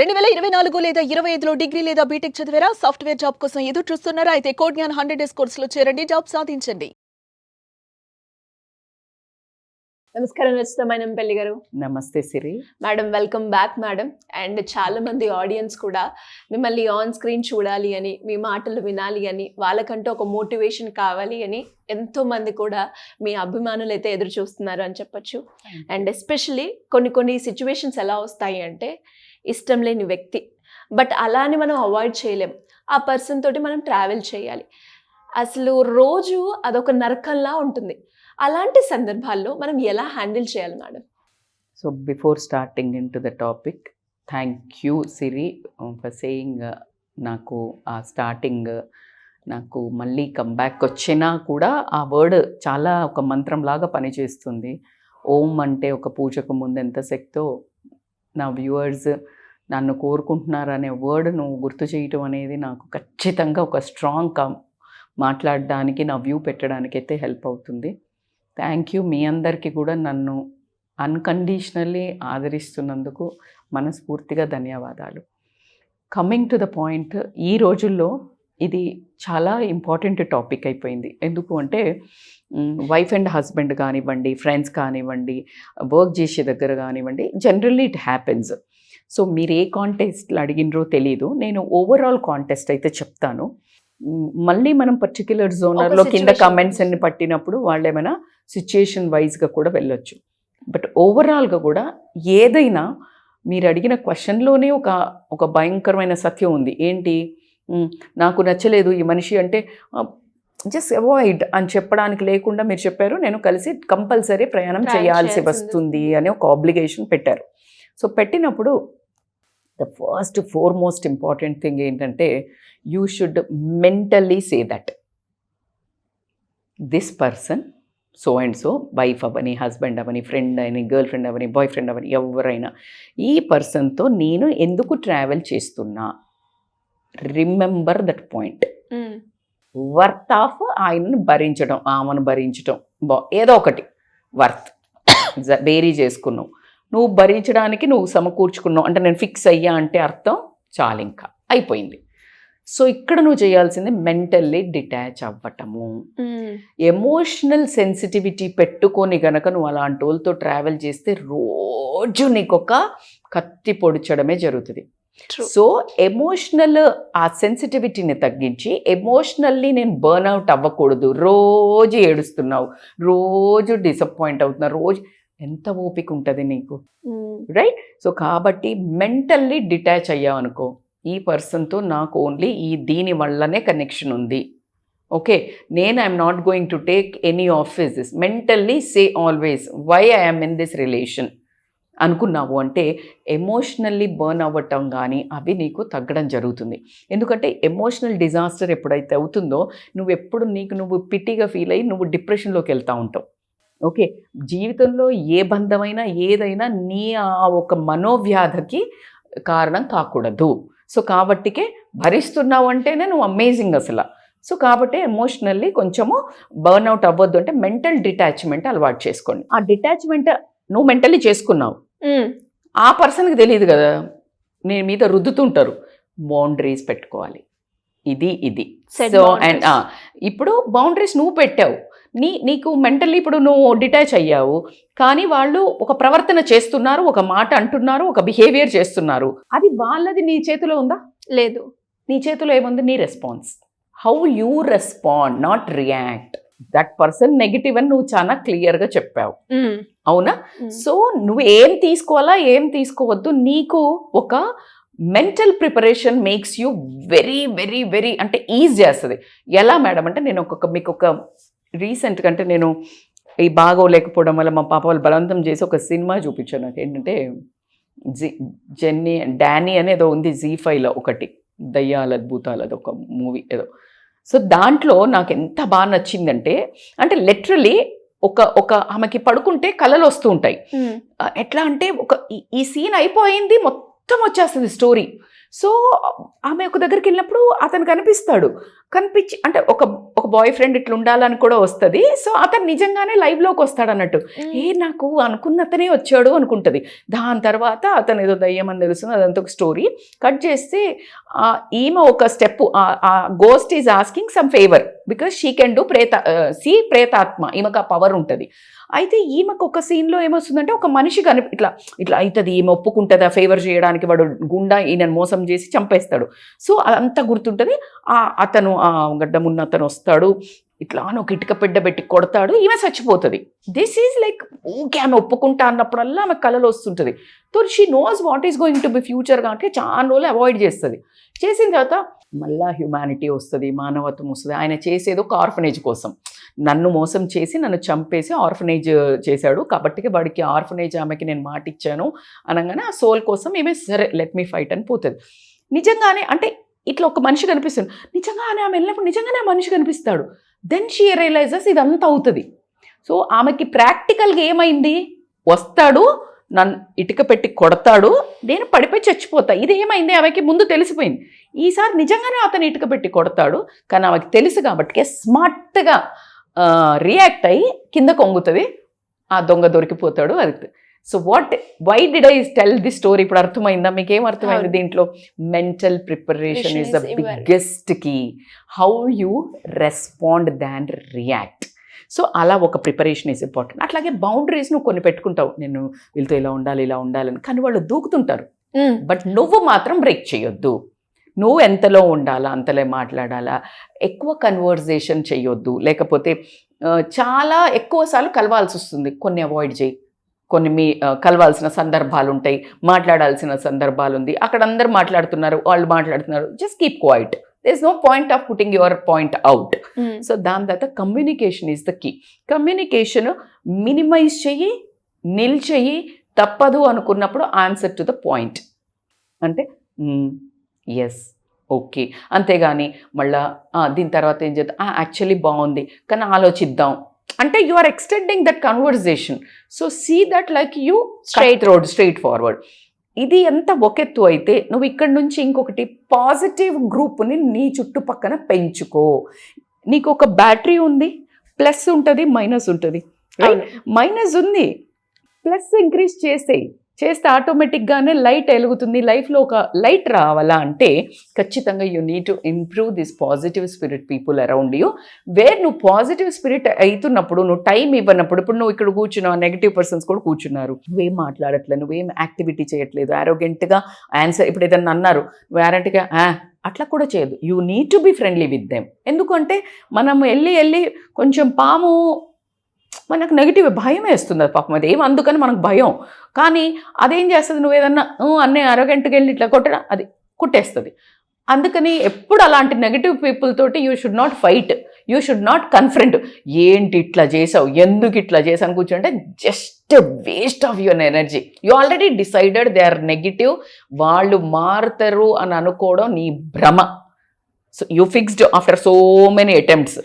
2024 లేదా 25లో డిగ్రీ లేదా బీటెక్ చదివారా? సాఫ్ట్వేర్ జాబ్ కోసం ఎదురు చూస్తున్నారా? అయితే కోడ్ జ్ఞాన్ 100 డేస్ కోర్సులో చేరండి, జాబ్ సాధించండి. నమస్కారం రచితమైన పెళ్లి గారు. నమస్తే Siri madam, welcome back madam. And చాలా మంది ఆడియన్స్ కూడా మిమ్మల్ని ఆన్ స్క్రీన్ చూడాలి అని, మీ మాటలు వినాలి అని, వాళ్ళకంటూ ఒక మోటివేషన్ కావాలి అని ఎంతో మంది కూడా మీ అభిమానులు అయితే ఎదురు చూస్తున్నారు అని చెప్పొచ్చు. అండ్ ఎస్పెషలీ కొన్ని సిచ్యువేషన్స్ ఎలా వస్తాయి అంటే, ఇష్టం లేని వ్యక్తి, బట్ అలానే మనం అవాయిడ్ చేయలేం. ఆ పర్సన్ తోటి మనం ట్రావెల్ చేయాలి. అసలు రోజు అదొక నరకంలా ఉంటుంది. అలాంటి సందర్భాల్లో మనం ఎలా హ్యాండిల్ చేయాలి madam? So before starting in to the topic, thank you Siri for saying. నాకు ఆ స్టార్టింగ్ నాకు మళ్ళీ కంబ్యాక్ వచ్చినా కూడా ఆ వర్డ్ చాలా ఒక మంత్రంలాగా పనిచేస్తుంది. ఓం అంటే ఒక పూజకు ముందు ఎంత శక్తో నా వ్యూవర్స్ నన్ను కోరుకుంటున్నారనే వర్డ్ నువ్వు గుర్తు చేయటం అనేది నాకు ఖచ్చితంగా ఒక స్ట్రాంగ్ మాట్లాడడానికి, నా వ్యూ పెట్టడానికి అయితే హెల్ప్ అవుతుంది. Thank you. మీ అందరికీ కూడా నన్ను అన్కండిషనల్లీ ఆదరిస్తున్నందుకు మనస్ఫూర్తిగా ధన్యవాదాలు. కమింగ్ టు ద పాయింట్, ఈ రోజుల్లో ఇది చాలా ఇంపార్టెంట్ టాపిక్ అయిపోయింది. ఎందుకు అంటే వైఫ్ అండ్ హస్బెండ్ కానివ్వండి, ఫ్రెండ్స్ కానివ్వండి, వర్క్ చేసే దగ్గర కానివ్వండి, జనరల్లీ ఇట్ హ్యాపెన్స్. సో మీరు ఏ కాంటెస్ట్లు అడిగినరో తెలీదు, నేను ఓవరాల్ కాంటెస్ట్ అయితే చెప్తాను. మళ్ళీ మనం పర్టిక్యులర్ జోనర్లో కింద కమెంట్స్ అన్ని పట్టినప్పుడు వాళ్ళు ఏమైనా సిచ్యుయేషన్ వైజ్గా కూడా వెళ్ళొచ్చు. బట్ ఓవరాల్గా కూడా ఏదైనా మీరు అడిగిన క్వశ్చన్లోనే ఒక భయంకరమైన సత్యం ఉంది. ఏంటి? నాకు నచ్చలేదు ఈ మనిషి అంటే జస్ట్ అవాయిడ్ అని చెప్పడానికి లేకుండా మీరు చెప్పారు, నేను కలిసి కంపల్సరీ ప్రయాణం చేయాల్సి వస్తుంది అనే ఒక ఆబ్లిగేషన్ పెట్టారు. సో పెట్టినప్పుడు the first foremost important thing ఏంటంటే, you should mentally say that this person so and so, wife అవని, హస్బెండ్ అవని, ఫ్రెండ్ అని, గర్ల్ ఫ్రెండ్ అవని, బాయ్ ఫ్రెండ్ అవని, ఎవరైనా ఈ పర్సన్తో నేను ఎందుకు ట్రావెల్ చేస్తున్నా, remember that point. Worth of ఆయనను భరించడం, ఆమెను భరించడం, ఏదో ఒకటి వర్త్ బేరీ చేసుకున్నావు, నువ్వు భరించడానికి నువ్వు సమకూర్చుకున్నావు అంటే నేను ఫిక్స్ అయ్యా అంటే అర్థం చాలు, ఇంకా అయిపోయింది. సో ఇక్కడ నువ్వు చేయాల్సింది మెంటల్లీ డిటాచ్ అవ్వటము. ఎమోషనల్ సెన్సిటివిటీ పెట్టుకొని గనక నువ్వు అలాంటి వాళ్ళతో ట్రావెల్ చేస్తే రోజు నీకు ఒక కత్తి పొడిచడమే జరుగుతుంది. సో ఎమోషనల్ ఆ సెన్సిటివిటీని తగ్గించి, ఎమోషనల్లీ నేను బర్న్అవుట్ అవ్వకూడదు. రోజు ఏడుస్తున్నావు, రోజు డిసప్పాయింట్ అవుతున్నావు, రోజు ఎంత ఓపిక ఉంటుంది నీకు, రైట్? సో కాబట్టి మెంటల్లీ డిటాచ్ అయ్యావు అనుకో, ఈ పర్సన్తో నాకు ఓన్లీ దీని వల్లనే కనెక్షన్ ఉంది. ఓకే, నేను I'm not going to take any of this. Mentally say always why I'm in this relation అనుకున్నావు అంటే ఎమోషనల్లీ బర్న్ అవ్వటం కానీ అవి నీకు తగ్గడం జరుగుతుంది. ఎందుకంటే ఎమోషనల్ డిజాస్టర్ ఎప్పుడైతే అవుతుందో నువ్వు పిట్టిగా ఫీల్ అయ్యి నువ్వు డిప్రెషన్లోకి వెళ్తూ ఉంటావు. ఓకే, జీవితంలో ఏ బంధమైనా ఏదైనా నీ ఆ ఒక మనోవ్యాధికి కారణం కాకూడదు. సో కాబట్టికే భరిస్తున్నావు అంటేనే నువ్వు అమేజింగ్ అసలు. సో కాబట్టి ఎమోషనల్లీ కొంచెము బర్న్అవుట్ అవ్వద్దు అంటే మెంటల్ డిటాచ్మెంట్ అలవాటు చేసుకోండి. ఆ డిటాచ్మెంట్ నువ్వు మెంటల్లీ చేసుకున్నావు, ఆ పర్సన్కి తెలియదు కదా, నేను మీద రుద్దుతుంటారు. బౌండరీస్ పెట్టుకోవాలి, ఇది. సో అండ్ ఇప్పుడు బౌండరీస్ నువ్వు పెట్టావు, నీకు మెంటల్లీ ఇప్పుడు నువ్వు డిటాచ్ అయ్యావు, కానీ వాళ్ళు ఒక ప్రవర్తన చేస్తున్నారు, ఒక మాట అంటున్నారు, ఒక బిహేవియర్ చేస్తున్నారు. అది వాళ్ళది నీ చేతిలో ఉందా? లేదు. నీ చేతిలో ఏముంది? నీ response. How you respond, not react. That person negative అని నువ్వు చాలా క్లియర్గా చెప్పావు, అవునా? సో నువ్వు ఏం తీసుకోవాలా, ఏం తీసుకోవద్దు, నీకు ఒక mental preparation makes you very very very అంటే ఈజీ చేస్తుంది. ఎలా మేడం అంటే, నేను మీకు ఒక రీసెంట్గా అంటే నేను ఈ బాగోలేకపోవడం వల్ల మా పాప వాళ్ళు బలవంతం చేసి ఒక సినిమా చూపించాను నాకు. ఏంటంటే డానీ అనేదో ఉంది Z5లో, ఒకటి దయ్యాల అద్భుతాలది ఒక మూవీ ఏదో. సో దాంట్లో నాకు ఎంత బాగా నచ్చిందంటే, అంటే లిటరలీ ఒక ఆమెకి పడుకుంటే కళలు వస్తూ ఉంటాయి. ఎట్లా అంటే ఈ సీన్ అయిపోయింది, మొత్తం వచ్చేస్తుంది స్టోరీ. సో ఆమె ఒక దగ్గరికి వెళ్ళినప్పుడు అతను కనిపిస్తాడు, కనిపించి అంటే ఒక బాయ్ ఫ్రెండ్ ఇట్లా ఉండాలని కూడా వస్తుంది. సో అతను నిజంగానే లైవ్లోకి వస్తాడు అన్నట్టు. నాకు అనుకున్న అతనే వచ్చాడు అనుకుంటుంది. దాని తర్వాత అతను ఏదో దయ్యం అని తెలుస్తుంది, అదంతా ఒక స్టోరీ. కట్ చేస్తే ఈమె ఒక step, ghost is asking some favour because she can do ప్రేతాత్మ, ఈమెకు ఆ పవర్ ఉంటుంది. అయితే ఈమెకు ఒక సీన్లో ఏమొస్తుందంటే ఒక మనిషి ఇట్లా అవుతుంది, ఈమె ఒప్పుకుంటుంది ఆ ఫేవర్ చేయడానికి, వాడు గుండా ఈయనను మోసం చేసి చంపేస్తాడు. సో అదంతా గుర్తుంటుంది. అతను ఆ గడ్డం ఉన్న అతను వస్తాడు, ఇట్లా ఒక ఇటుక పెడ్డ పెట్టి కొడతాడు, ఈమె చచ్చిపోతుంది. దిస్ ఈజ్ లైక్ ఓకే, ఆమె ఒప్పుకుంటా అన్నప్పుడల్లా ఆమె కళలో వస్తుంటుంది. So she knows what is going to be future కాబట్టి చాలా రోజులు అవాయిడ్ చేస్తుంది. చేసిన తర్వాత మళ్ళా హ్యుమానిటీ వస్తుంది, మానవత్వం వస్తుంది. ఆయన చేసేది ఒక ఆర్ఫనేజ్ కోసం, నన్ను మోసం చేసి నన్ను చంపేసి ఆర్ఫనేజ్ చేశాడు కాబట్టి వాడికి ఆర్ఫనేజ్ ఆమెకి నేను మాట ఇచ్చాను అనగానే ఆ సోల్ కోసం ఏమే సరే లెట్ మీ ఫైట్ అని పోతుంది. నిజంగానే అంటే ఇట్లా ఒక మనిషి కనిపిస్తుంది, నిజంగానే ఆమె వెళ్ళినప్పుడు నిజంగానే ఆ మనిషి కనిపిస్తాడు. దెన్ షీ రియలైజెస్ ఇదంతా అవుతుంది. సో ఆమెకి ప్రాక్టికల్గా ఏమైంది, వస్తాడు నన్ను ఇటుక పెట్టి కొడతాడు, నేను పడిపోయి చచ్చిపోతా. ఇది ఏమైంది ఆమెకి ముందు తెలిసిపోయింది. ఈసారి నిజంగానే అతను ఇటుక పెట్టి కొడతాడు, కానీ ఆమెకి తెలుసు కాబట్టి స్మార్ట్గా రియాక్ట్ అయ్యి కింద కొంగుతుంది, ఆ దొంగ దొరికిపోతాడు. అది so why did I tell the story? ఇప్పుడు అర్థమైందా? మీకు ఏం అర్థమైంది దీంట్లో? Mental preparation is the biggest key. How you respond than react. So అలా ఒక ప్రిపరేషన్ ఈజ్ ఇంపార్టెంట్. అట్లాగే బౌండరీస్ నువ్వు కొన్ని పెట్టుకుంటావు, నేను వీళ్ళతో ఇలా ఉండాలని, కానీ వాళ్ళు దూకుతుంటారు. బట్ నువ్వు మాత్రం బ్రేక్ చేయొద్దు. నువ్వు ఎంతలో ఉండాలా అంతలో మాట్లాడాలా, ఎక్కువ కన్వర్జేషన్ చేయొద్దు, లేకపోతే చాలా ఎక్కువసార్లు కలవాల్సి వస్తుంది, కొన్ని అవాయిడ్ చేయి. కొన్ని కలవాల్సిన సందర్భాలు ఉంటాయి, మాట్లాడాల్సిన సందర్భాలు ఉంది, అక్కడ అందరు మాట్లాడుతున్నారు, వాళ్ళు మాట్లాడుతున్నారు, just keep quiet. There's no point of putting your point out. So దాని తర్వాత communication is the key. Communication minimize చెయ్యి, నిల్చెయ్యి, తప్పదు అనుకున్నప్పుడు ఆన్సర్ టు ద పాయింట్. అంటే ఎస్ ఓకే, అంతేగాని మళ్ళా దీని తర్వాత ఏం చేద్దాం, యాక్చువల్లీ బాగుంది కానీ ఆలోచిద్దాం అంటే you are extending that conversation. So see that like you straight forward. ఇది ఎంత ఒకెత్తు అయితే నువ్వు ఇక్కడ నుంచి ఇంకొకటి పాజిటివ్ గ్రూప్ని నీ చుట్టుపక్కన పెంచుకో. నీకు ఒక బ్యాటరీ ఉంది, ప్లస్ ఉంటుంది, మైనస్ ఉంటుంది. మైనస్ ఉంది, ప్లస్ ఇంక్రీజ్ చేస్తే ఆటోమేటిక్గానే లైట్ వెలుగుతుంది. లైఫ్లో ఒక లైట్ రావాలా అంటే ఖచ్చితంగా you need to improve this positive spirit people around you. Where నువ్వు పాజిటివ్ స్పిరిట్ అవుతున్నప్పుడు, నువ్వు టైం ఇవ్వనప్పుడు, ఇప్పుడు నువ్వు ఇక్కడ కూర్చున్నావు, నెగిటివ్ పర్సన్స్ కూడా కూర్చున్నారు, నువ్వేం మాట్లాడట్లేదు, నువ్వేం యాక్టివిటీ చేయట్లేదు, ఆరోగెంట్గా ఆన్సర్, ఇప్పుడు ఏదన్నా అన్నారు నువ్వు ఆరోగెంట్గా అట్లా కూడా చేయదు. You need to be friendly with them. ఎందుకంటే మనం వెళ్ళి కొంచెం పాము మనకు నెగిటివ్ భయం వేస్తుంది, అది పాపం అది ఏం అందుకని మనకు భయం. కానీ అదేం చేస్తుంది, నువ్వు ఏదన్నా అన్నీ అరగంటకి వెళ్ళి ఇట్లా కొట్టడం, అది కుట్టేస్తుంది. అందుకని ఎప్పుడు అలాంటి నెగిటివ్ పీపుల్ తోటి you should not fight, you should not confront. ఏంటి ఇట్లా చేసావు, ఎందుకు ఇట్లా చేసాను కూర్చుంటే just waste of your energy. You already decided they are negative, వాళ్ళు మారుతారు అని అనుకోవడం నీ భ్రమ. So you fixed after so many attempts.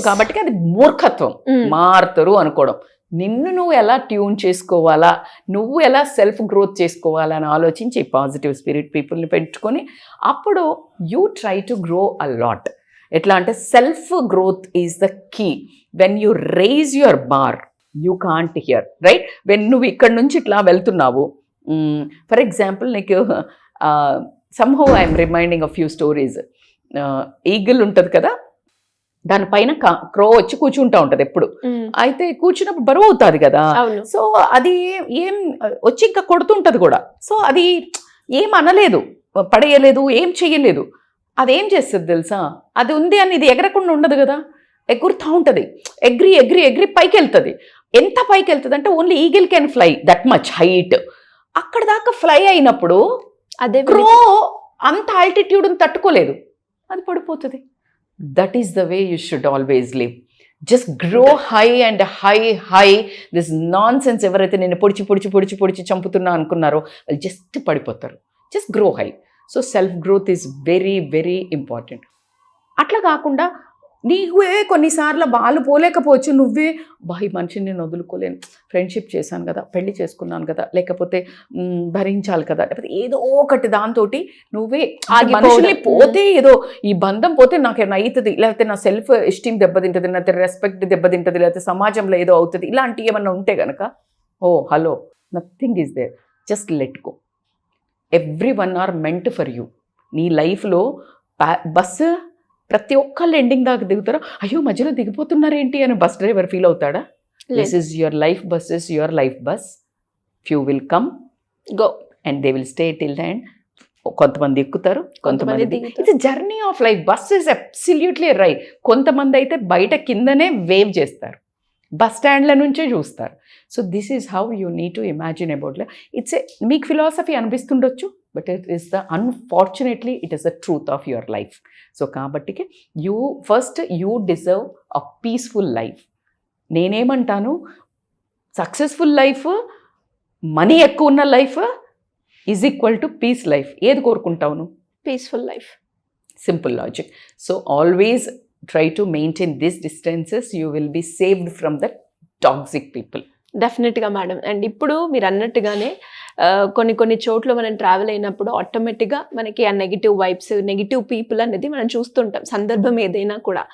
కాబట్టి అది మూర్ఖత్వం, మారుతారు అనుకోవడం. నిన్ను నువ్వు ఎలా ట్యూన్ చేసుకోవాలా, నువ్వు ఎలా సెల్ఫ్ గ్రోత్ చేసుకోవాలా అని ఆలోచించి పాజిటివ్ స్పిరిట్ పీపుల్ని పెంచుకొని అప్పుడు you try to grow a lot. ఎట్లా అంటే self growth is the key. When you raise your bar you can't hear, right? When నువ్వు ఇక్కడ నుంచి ఇట్లా వెళ్తున్నావు, ఫర్ ఎగ్జాంపుల్ నీకు somehow I'm reminding a few stories. Eagle ఉంటుంది కదా, దానిపైన క్రో వచ్చి కూర్చుంటా ఉంటుంది ఎప్పుడు. అయితే కూర్చున్నప్పుడు బరువు అవుతుంది కదా, సో అది ఏం వచ్చి ఇంకా కొడుతుంటది కూడా. సో అది ఏం అనలేదు, పడేయలేదు, ఏం చెయ్యలేదు. అదేం చేస్తుంది తెలుసా, అది ఉంది అని ఇది ఎగరకుండా ఉండదు కదా, ఎగురుతూ ఉంటుంది, ఎగ్రి పైకి వెళ్తుంది. ఎంత పైకి వెళ్తుంది అంటే only eagle can fly that much height. అక్కడ దాకా ఫ్లై అయినప్పుడు అదే క్రో అంత ఆల్టిట్యూడ్ని తట్టుకోలేదు, అది పడిపోతుంది. That is the way you should always live. Just grow high and high. This non sense. ఎవరైతే నేను పొడిచి చంపుతున్నా అనుకున్నారో వాళ్ళు జస్ట్ పడిపోతారు. Just grow high. So self growth is very very important. అట్లా కాకుండా నీవే కొన్నిసార్లు వాళ్ళు పోలేకపోవచ్చు, నువ్వే ఈ మనిషిని నేను వదులుకోలేను, ఫ్రెండ్షిప్ చేశాను కదా, పెళ్లి చేసుకున్నాను కదా, లేకపోతే భరించాలి కదా, లేకపోతే ఏదో ఒకటి దాంతో నువ్వే మనుషుల్ని పోతే ఏదో ఈ బంధం పోతే నాకేమైనా అవుతుంది, లేకపోతే నా సెల్ఫ్ ఎస్టీమ్ దెబ్బతింటుంది, లేకపోతే రెస్పెక్ట్ దెబ్బతింటుంది, లేకపోతే సమాజంలో ఏదో అవుతుంది, ఇలాంటివి ఏమన్నా ఉంటే కనుక hello nothing is there, just let go. Everyone are meant for you. నీ లైఫ్లో బస్సు ప్రతి ఒక్కళ్ళు ఎండింగ్ దాకా దిగుతారో, అయ్యో మధ్యలో దిగిపోతున్నారేంటి అని బస్ డ్రైవర్ ఫీల్ అవుతాడా? This is your life bus, is your life bus. Few will come go and they will stay till the end. కొంతమంది ఎక్కుతారు, కొంతమంది it's journey of life. Bus is absolutely right. కొంతమంది అయితే బయట కిందనే wave చేస్తారు, bus స్టాండ్ల నుంచే చూస్తారు. So this is how you need to imagine about life. It's a మీకు ఫిలాసఫీ అనిపిస్తుండొచ్చు, but it is the unfortunately it is the truth of your life. So కాబట్టి you deserve a peaceful life. నేనేమంటాను, successful life, money ఎక్కువ ఉన్న life is equal to peace life. ఏది కోరుకుంటావు నువ్వు? Peaceful life. Simple logic. So always try to maintain these distances, you will be saved from the toxic people. డెఫినెట్గా madam. And ఇప్పుడు మీరు అన్నట్టుగానే కొన్ని చోట్ల మనం ట్రావెల్ అయినప్పుడు ఆటోమేటిక్గా మనకి ఆ నెగిటివ్ వైబ్స్, నెగిటివ్ పీపుల్ అనేది మనం చూస్తుంటాం సందర్భం ఏదైనా కూడా.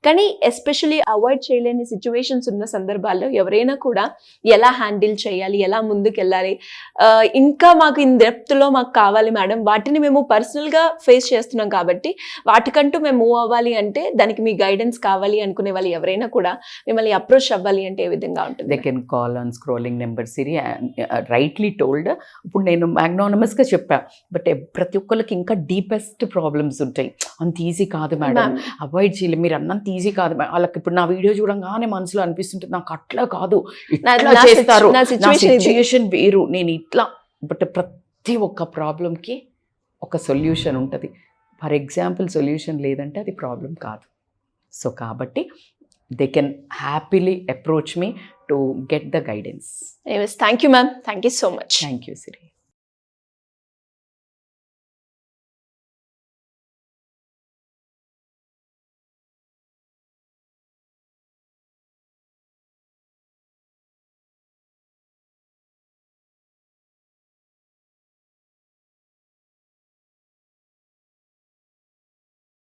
కానీ ఎస్పెషలీ అవాయిడ్ చేయలేని సిచ్యువేషన్స్ ఉన్న సందర్భాల్లో ఎవరైనా కూడా ఎలా హ్యాండిల్ చేయాలి, ఎలా ముందుకు వెళ్ళాలి, ఇంకా మాకు ఇన్ డెప్త్లో మాకు కావాలి మేడం, వాటిని మేము పర్సనల్గా ఫేస్ చేస్తున్నాం కాబట్టి వాటికంటూ మేము మూవ్ అవ్వాలి అంటే దానికి మీ గైడెన్స్ కావాలి అనుకునే వాళ్ళు ఎవరైనా కూడా మిమ్మల్ని అప్రోచ్ అవ్వాలి అంటే ఏ విధంగా ఉంటుంది? They can call on scrolling number Siri. Rightly told. ఇప్పుడు నేను మ్యాగ్నానమస్గా చెప్పా, బట్ ప్రతి ఒక్కరికి ఇంకా డీపెస్ట్ ప్రాబ్లమ్స్ ఉంటాయి. అంత ఈజీ కాదు మేడం, అవాయిడ్ చేయలేదు, మీరు అన్నంత ఈజీ కాదు. వాళ్ళకి ఇప్పుడు నా వీడియో చూడంగానే మనసులో అనిపిస్తుంటుంది, నాకు అట్లా కాదు, ఇట్లా చేస్తారు, నా సిచ్యుయేషన్ వేరు, నేను ఇట్లా. బట్ ప్రతి ఒక్క ప్రాబ్లంకి ఒక సొల్యూషన్ ఉంటుంది. ఫర్ ఎగ్జాంపుల్ సొల్యూషన్ లేదంటే అది ప్రాబ్లం కాదు. సో కాబట్టి they can happily approach me to get the guidance. Thank you ma'am, thank you so much. Thank you Siri.